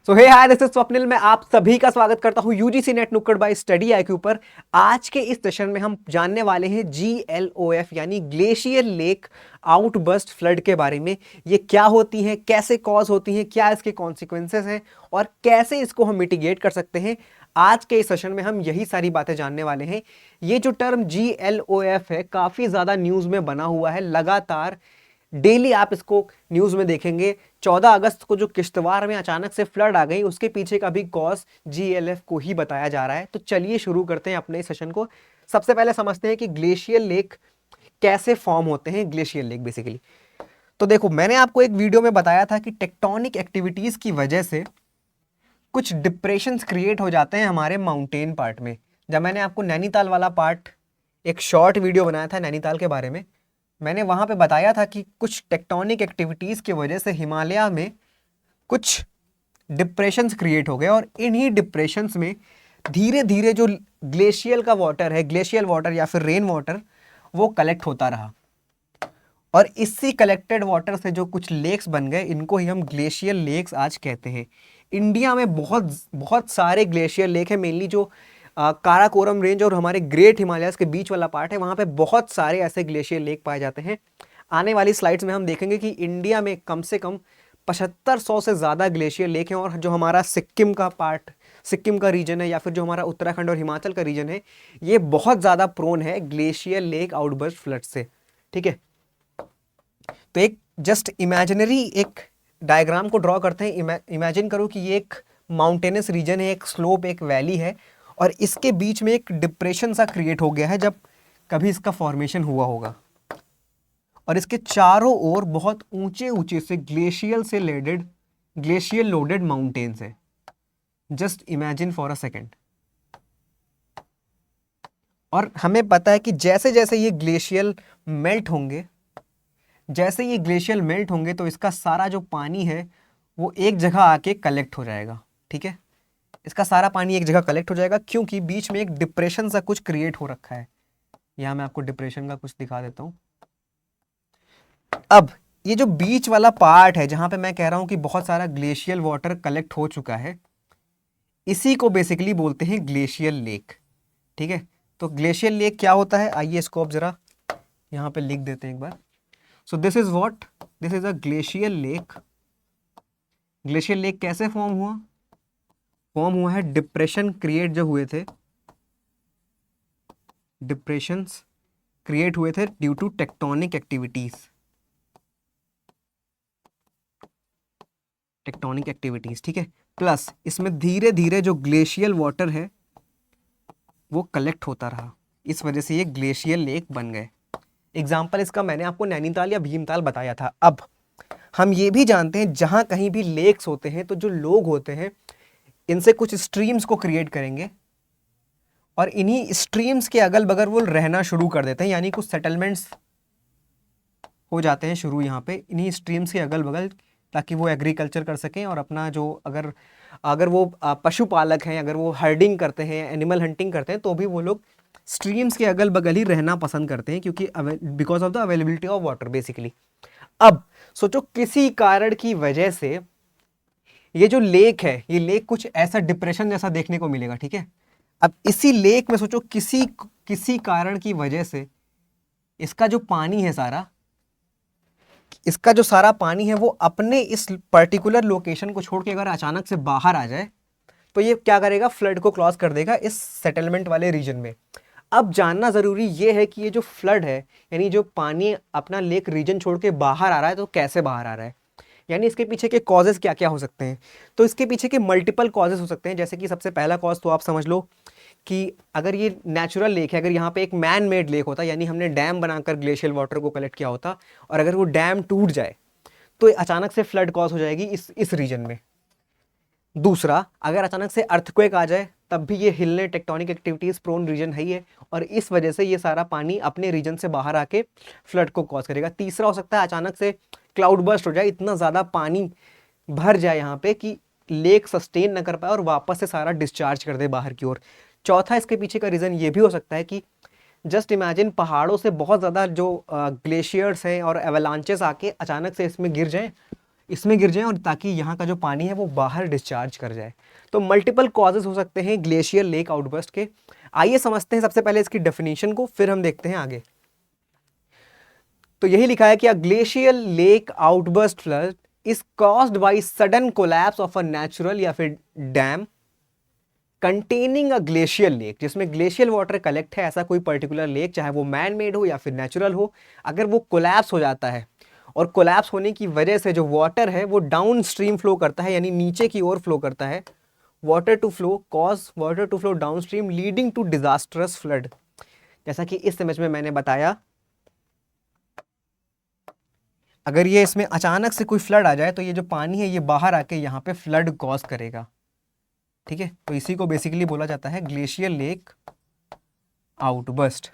So hey hi, this is Swapnil. मैं आप सभी का स्वागत करता हूं UGC NET Nukkad by study IQ पर। आज के इस सेशन में हम जानने वाले हैं GLOF यानी ग्लेशियर लेक आउटबर्स्ट फ्लड के बारे में। ये क्या होती है, कैसे कॉज होती है, क्या इसके कॉन्सिक्वेंसेस हैं और कैसे इसको हम मिटिगेट कर सकते हैं। आज के इस सेशन में हम यही सारी बातें जानने वाले हैं। ये जो टर्म GLOF है काफी ज्यादा न्यूज में बना हुआ है, लगातार डेली आप इसको न्यूज में देखेंगे। 14 अगस्त को जो किश्तवाड़ में अचानक से फ्लड आ गई, उसके पीछे का भी कॉज GLF को ही बताया जा रहा है। तो चलिए शुरू करते हैं अपने सेशन को। सबसे पहले समझते हैं कि ग्लेशियर लेक कैसे फॉर्म होते हैं। ग्लेशियर लेक बेसिकली, तो देखो, मैंने आपको एक वीडियो में बताया था कि टेक्टोनिक एक्टिविटीज की वजह से कुछ डिप्रेशंस क्रिएट हो जाते हैं हमारे माउंटेन पार्ट में। जब मैंने आपको नैनीताल वाला पार्ट, एक शॉर्ट वीडियो बनाया था नैनीताल के बारे में, मैंने वहां पे बताया था कि कुछ टेक्टोनिक एक्टिविटीज की वजह से हिमालय में कुछ डिप्रेशंस क्रिएट हो गए और इन्हीं डिप्रेशंस में धीरे धीरे जो ग्लेशियल का वाटर है, ग्लेशियल वाटर या फिर रेन वाटर, वो कलेक्ट होता रहा। और इसी कलेक्टेड वाटर से जो कुछ लेक्स बन गए, इनको ही हम ग्लेशियल लेक्स आज कहते हैं। इंडिया में बहुत बहुत सारे ग्लेशियर लेक है। मेनली जो काराकोरम रेंज और हमारे ग्रेट हिमालयस के बीच वाला पार्ट है, वहाँ पे बहुत सारे ऐसे ग्लेशियर लेक पाए जाते हैं। आने वाली स्लाइड्स में हम देखेंगे कि इंडिया में कम से कम 7500 से ज़्यादा ग्लेशियर लेक हैं। और जो हमारा सिक्किम का पार्ट, सिक्किम का रीजन है, या फिर जो हमारा उत्तराखंड और हिमाचल का रीजन है, ये बहुत ज़्यादा प्रोन है ग्लेशियर लेक आउटबर्स्ट फ्लड से। ठीक है, तो एक जस्ट इमेजिनरी एक डायग्राम को ड्रॉ करते हैं। इमेजिन करो कि ये एक माउंटेनस रीजन है, एक स्लोप, एक वैली है, और इसके बीच में एक डिप्रेशन सा क्रिएट हो गया है जब कभी इसका फॉर्मेशन हुआ होगा। और इसके चारों ओर बहुत ऊंचे ऊंचे से ग्लेशियल लोडेड माउंटेन्स है। Just imagine for a second. और हमें पता है कि जैसे जैसे ये ग्लेशियल मेल्ट होंगे, तो इसका सारा जो पानी है वो एक जगह आके कलेक्ट हो जाएगा। ठीक है, इसका सारा पानी एक जगह कलेक्ट हो जाएगा क्योंकि बीच में एक डिप्रेशन सा कुछ क्रिएट हो रखा है। यहां मैं आपको डिप्रेशन का कुछ दिखा देता हूं। अब ये जो बीच वाला पार्ट है, जहां पे मैं कह रहा हूं कि बहुत सारा ग्लेशियल वाटर कलेक्ट हो चुका है, इसी को बेसिकली बोलते हैं ग्लेशियल लेक। ठीक है, तो ग्लेशियल लेक क्या होता है, आइए इसको अब जरा यहां पे लिख देते हैं एक बार। So this is what, this is a glacial lake. Glacial lake कैसे फॉर्म हुआ है, डिप्रेशन क्रिएट जो हुए थे, डिप्रेशंस क्रिएट हुए थे ड्यू टू टेक्टोनिक एक्टिविटीज। ठीक है, प्लस इसमें धीरे धीरे जो ग्लेशियल वाटर है वो कलेक्ट होता रहा, इस वजह से ये ग्लेशियल लेक बन गए। एग्जाम्पल इसका मैंने आपको नैनीताल या भीमताल बताया था। अब हम ये भी जानते हैं जहां कहीं भी लेक्स होते हैं तो जो लोग होते हैं इनसे कुछ स्ट्रीम्स को क्रिएट करेंगे और इन्हीं स्ट्रीम्स के अगल बगल वो रहना शुरू कर देते हैं, यानी कुछ सेटलमेंट्स हो जाते हैं शुरू यहाँ पे इन्हीं स्ट्रीम्स के अगल बगल, ताकि वो एग्रीकल्चर कर सकें और अपना जो अगर वो पशुपालक हैं, अगर वो हर्डिंग करते हैं, एनिमल हंटिंग करते हैं, तो भी वो लोग स्ट्रीम्स के अगल बगल ही रहना पसंद करते हैं, क्योंकि because of the availability of water basically. अब सोचो किसी कारण की वजह से ये जो लेक है, ये लेक कुछ ऐसा डिप्रेशन जैसा देखने को मिलेगा। ठीक है, अब इसी लेक में सोचो किसी कारण की वजह से इसका जो पानी है सारा, इसका जो सारा पानी है वो अपने इस पर्टिकुलर लोकेशन को छोड़ के अगर अचानक से बाहर आ जाए, तो ये क्या करेगा, फ्लड को क्रॉस कर देगा इस सेटलमेंट वाले रीजन में। अब जानना जरूरी ये है कि ये जो फ्लड है, यानी जो पानी अपना लेक रीजन छोड़ के बाहर आ रहा है, तो कैसे बाहर आ रहा है, यानी इसके पीछे के कॉजेज क्या क्या हो सकते हैं। तो इसके पीछे के मल्टीपल कॉजेज हो सकते हैं। जैसे कि सबसे पहला कॉज तो आप समझ लो कि अगर ये नेचुरल लेक है, अगर यहाँ पे एक मैन मेड लेक होता, यानी हमने डैम बनाकर ग्लेशियल वाटर को कलेक्ट किया होता, और अगर वो डैम टूट जाए तो अचानक से फ्लड कॉज हो जाएगी इस रीजन में। दूसरा, अगर अचानक से अर्थक्वेक आ जाए, तब भी ये हिलने, टेक्टोनिक एक्टिविटीज प्रोन रीजन है ही है, और इस वजह से ये सारा पानी अपने रीजन से बाहर आके फ्लड को कॉज करेगा। तीसरा हो सकता है अचानक से क्लाउड बर्स्ट हो जाए, इतना ज़्यादा पानी भर जाए यहाँ पे कि लेक सस्टेन न कर पाए और वापस से सारा डिस्चार्ज कर दे बाहर की ओर। चौथा, इसके पीछे का रीज़न ये भी हो सकता है कि जस्ट इमेजिन पहाड़ों से बहुत ज़्यादा जो ग्लेशियर्स हैं और एवलांचेस आके अचानक से इसमें गिर जाएं, इसमें गिर जाएं और ताकि यहाँ का जो पानी है वो बाहर डिस्चार्ज कर जाए। तो मल्टीपल कॉजेज हो सकते हैं ग्लेशियर लेक आउटबर्स्ट के। आइए समझते हैं सबसे पहले इसकी डेफिनेशन को, फिर हम देखते हैं आगे। तो यही लिखा है कि a glacial lake outburst flood is caused by sudden collapse of a natural या फिर dam containing a glacial lake, जिसमें ग्लेशियल वाटर कलेक्ट है, ऐसा कोई पर्टिकुलर लेक, चाहे वो मैन मेड हो या फिर नेचुरल हो, अगर वो कोलैप्स हो जाता है और कोलैप्स होने की वजह से जो वाटर है वो डाउन स्ट्रीम फ्लो करता है, यानी नीचे की ओर फ्लो करता है, water to flow downstream leading to disastrous flood. जैसा कि इस इमेज में मैंने बताया, अगर ये इसमें अचानक से कोई फ्लड आ जाए तो ये जो पानी है ये बाहर आके यहाँ पे फ्लड कॉज करेगा। ठीक है, तो इसी को बेसिकली बोला जाता है ग्लेशियर लेक आउटबर्स्ट।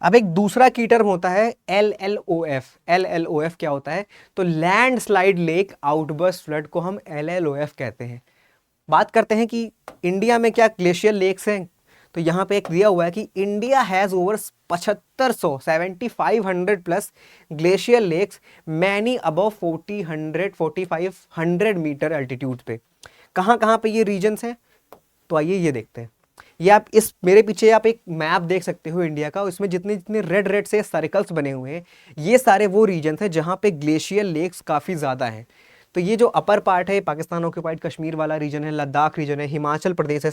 अब एक दूसरा की टर्म होता है LLOF। LLOF क्या होता है? तो land slide lake outburst flood को हम LLOF कहते हैं। बात करते हैं कि इंडिया में क्या ग्लेशियर लेक्स हैं। तो यहाँ पे एक दिया हुआ है कि India has over 7500 7500 plus glacier lakes, many above 4500 metre altitude पे। कहाँ कहाँ पे ये रीजन्स हैं? तो आइए ये देखते हैं। ये आप इस मेरे पीछे आप एक मैप देख सकते हो इंडिया का, इसमें जितने जितने रेड रेड से सर्कल्स बने हुए हैं ये सारे वो रीजन्स हैं जहाँ पे ग्लेशियर लेक्स काफ़ी ज़्यादा हैं। तो ये जो अपर पार्ट है पाकिस्तान ऑक्यूपाइड कश्मीर वाला रीजन है, लद्दाख रीजन है, हिमाचल प्रदेश है,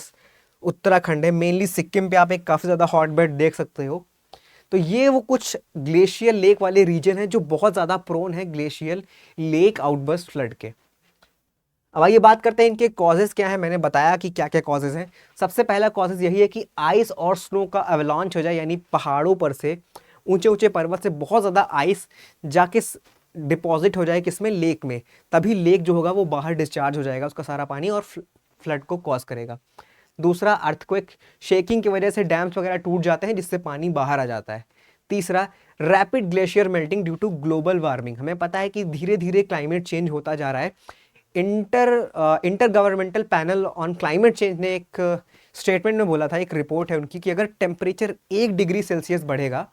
उत्तराखंड है, मेनली सिक्किम पे आप एक काफ़ी ज़्यादा हॉट बेड देख सकते हो। तो ये वो कुछ ग्लेशियर लेक वाले रीजन हैं जो बहुत ज़्यादा प्रोन है ग्लेशियर लेक आउटबर्स्ट फ्लड के। अब आइए बात करते हैं इनके कॉजेज क्या है। मैंने बताया कि क्या क्या कॉजेज हैं। सबसे पहला कॉजेज यही है कि आइस और स्नो का अवलॉन्च हो जाए, यानी पहाड़ों पर से, ऊंचे ऊंचे पर्वत से बहुत ज़्यादा आइस जाके डिपॉजिट हो जाए किसमें? लेक में। तभी लेक जो होगा वो बाहर डिस्चार्ज हो जाएगा उसका सारा पानी और फ्लड को कॉज करेगा। दूसरा, अर्थक्वेक, शेकिंग की वजह से डैम्स वगैरह टूट जाते हैं जिससे पानी बाहर आ जाता है। तीसरा, rapid glacier melting due to global warming. हमें पता है कि धीरे धीरे क्लाइमेट चेंज होता जा रहा है। Inter governmental panel on climate change ने एक स्टेटमेंट में बोला था, एक रिपोर्ट है उनकी, कि अगर टेम्परेचर 1 डिग्री सेल्सियस बढ़ेगा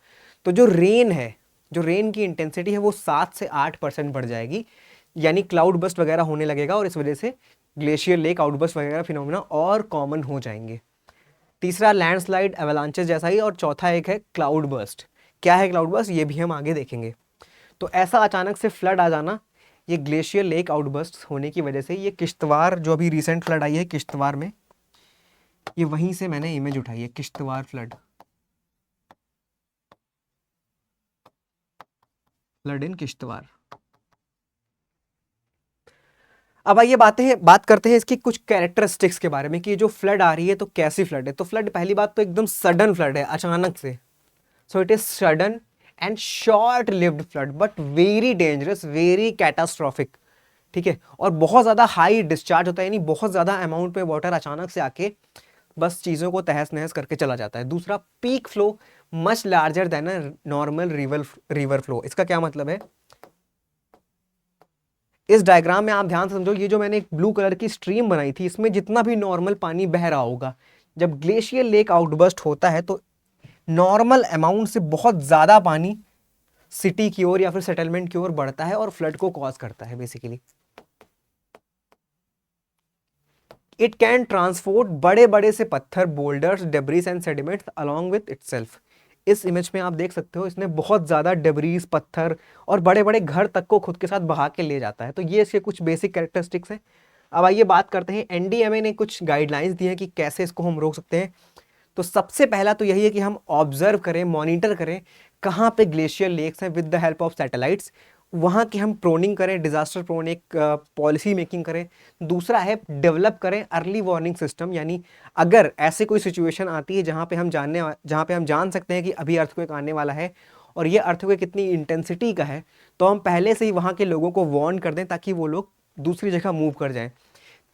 तो जो रेन की इंटेंसिटी है वो 7 से 8% बढ़ जाएगी, यानी क्लाउड बस्ट वगैरह होने लगेगा और इस वजह से ग्लेशियर लेक आउटबस्ट वगैरह फिनोमिना और कॉमन हो जाएंगे। तीसरा, लैंडस्लाइड एवलांचेस जैसा ही, और चौथा एक है क्लाउड बस्ट। क्या है क्लाउड बस्ट ये भी हम आगे देखेंगे। तो ऐसा अचानक से फ्लड आ जाना, ये ग्लेशियर लेक आउटबस्ट होने की वजह से, ये किश्तवार जो अभी रिसेंट फ्लड आई है किश्तवार में, ये वहीं से मैंने इमेज उठाई है, किश्तवार फ्लड इन किश्तवार। अब आइए बात करते हैं इसकी कुछ कैरेक्टरिस्टिक्स के बारे में कि ये जो फ्लड आ रही है तो कैसी फ्लड है। तो फ्लड, पहली बात तो एकदम सडन फ्लड है, अचानक से। So it is sudden and short lived flood but very dangerous, very catastrophic. ठीक है, और बहुत ज़्यादा हाई डिस्चार्ज होता है, यानी बहुत ज़्यादा अमाउंट में वाटर अचानक से आके बस चीज़ों को तहस नहस करके चला जाता है। दूसरा, peak flow much larger than a normal river flow. इसका क्या मतलब है? इस डायग्राम में आप ध्यान से समझो, ये जो मैंने एक ब्लू कलर की स्ट्रीम बनाई थी, इसमें जितना भी नॉर्मल पानी बह रहा होगा, जब ग्लेशियर लेक आउटबर्स्ट होता है तो नॉर्मल अमाउंट से बहुत ज़्यादा पानी सिटी की ओर या फिर सेटलमेंट की ओर बढ़ता है और फ्लड को कॉज करता है बेसिकली। इट कैन ट्रांसपोर्ट बड़े बड़े से पत्थर, boulders, debris and sediments along with itself. इस इमेज में आप देख सकते हो इसने बहुत ज़्यादा डेब्रीज, पत्थर और बड़े बड़े घर तक को खुद के साथ बहा के ले जाता है। तो ये इसके कुछ बेसिक कैरेक्टरिस्टिक्स हैं। अब आइए बात करते हैं, एनडीएमए ने कुछ गाइडलाइंस दी हैं कि कैसे इसको हम रोक सकते हैं। तो सबसे पहला तो यही है कि हम ऑब्जर्व करें, मॉनिटर करें कहाँ पे ग्लेशियर लेक्स हैं with the help of satellites, वहाँ की हम प्रोनिंग करें, डिजास्टर प्रोन एक पॉलिसी मेकिंग करें। दूसरा है डेवलप करें अर्ली वार्निंग सिस्टम, यानी अगर ऐसे कोई सिचुएशन आती है जहाँ पे हम जान सकते हैं कि अभी अर्थक्वेक आने वाला है और ये अर्थक्वेक कितनी इंटेंसिटी का है, तो हम पहले से ही वहाँ के लोगों को वार्न कर दें ताकि वो लोग दूसरी जगह मूव कर जाएं।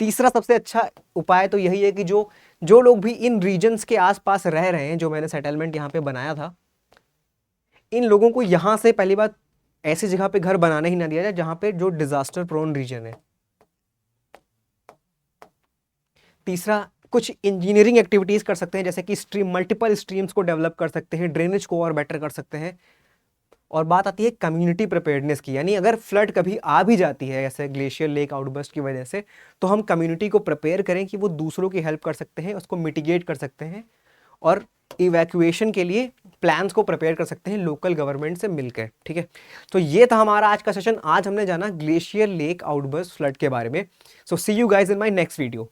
तीसरा सबसे अच्छा उपाय तो यही है कि जो लोग भी इन रीजन्स के आसपास रह रहे हैं, जो मैंने सेटलमेंट यहाँ पे बनाया था, इन लोगों को यहाँ से पहली बात ऐसी जगह पे घर बनाने ही ना दिया जाए जहाँ पे जो डिजास्टर प्रोन रीजन है। तीसरा, कुछ इंजीनियरिंग एक्टिविटीज कर सकते हैं, जैसे कि मल्टीपल स्ट्रीम्स को डेवलप कर सकते हैं, ड्रेनेज को और बेटर कर सकते हैं। और बात आती है कम्युनिटी प्रिपेयर्डनेस की, यानी अगर फ्लड कभी आ भी जाती है ऐसे ग्लेशियर लेक आउटबर्स्ट की वजह से, तो हम कम्युनिटी को प्रिपेयर करें कि वो दूसरों की हेल्प कर सकते हैं, उसको मिटिगेट कर सकते हैं और इवैक्यूएशन के लिए प्लान्स को प्रिपेयर कर सकते हैं लोकल गवर्नमेंट से मिलकर। ठीक है, तो ये था हमारा आज का सेशन। आज हमने जाना ग्लेशियर लेक आउटबर्स्ट फ्लड के बारे में। So see you guys in my next video.